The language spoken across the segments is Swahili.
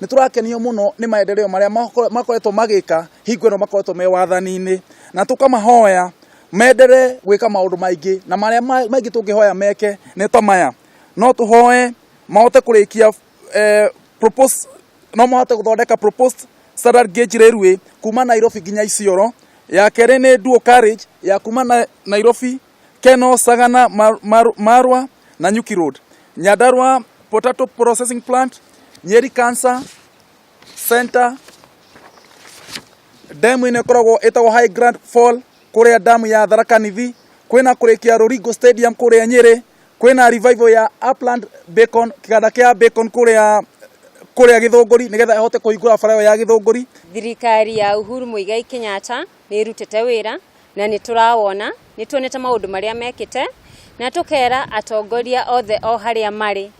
Niturakenio muno ni maendeleo maria makoretwo magika hingo ino makoretwo me wathani-ini, na tukamahoya mendere gwika maundu maingi, na maria maingi tungihoya meke ni ta maya. No tuhoe mahote kurikia no mahote guthondeka proposed standard gauge railway kuma Nairobi nginya Isiolo. Ya kere ni dual carriage ya kuma Nairobi, Keno, Sagana, Marwa na Nyuki Road. Nyandarua Potato Processing Plant, Nyeri Cancer Center, demu ine koragwo etagwo High Grand Fall kuria damu ya Tharaka Nithi, kwina kurikia Rurigo Stadium kuria Nyeri, kwina revival ya Upland Bacon, kiganda kia Bacon kuria Githunguri nigetha ihote kuhingura bara ya Githunguri. Thirikari ya Uhuru Muigai Kenyatta ni irutete wira na ni turawona, ni tuonete maundu maria mekite, na tukera atongoria othe o haria mari.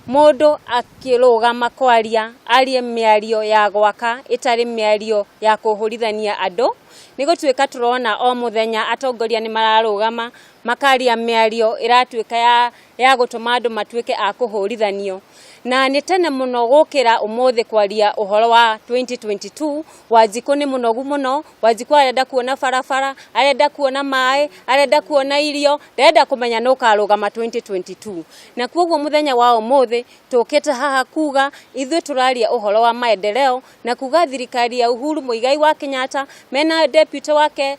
Mundu akirugama kwaria arie miario ya gwaka itari miario ya kuhurithania andu. Nigutwika turona o muthenya atongoria ni mararugama makaria miario iratwika ya gutuma andu matwike a kuhurithanio. Na ni tene muno gukira umuthi kwaria uhoro wa 2022. Wanjiku ni munogu muno, Wanjiku arenda kuona barabara, arenda kuona mai, arenda kuona irio, arenda kumenya no karugama 2022. Na kwoguo muthenya wa umuthi tukite haha kuga ithuĩ turaria uhoro wa maendeleo, na kuga thirikari ya Uhuru Muigai wa Kenyatta mena deputy wake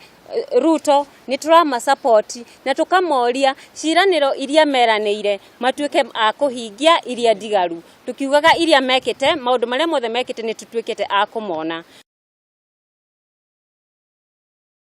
Ruto ni turama support, na tukamoria ciraniro iria meraniire matwike a kuhingia iria ndigaru. Tukiugaga iria mekite maundu maria mothe mekite ni tutwikite a kumona.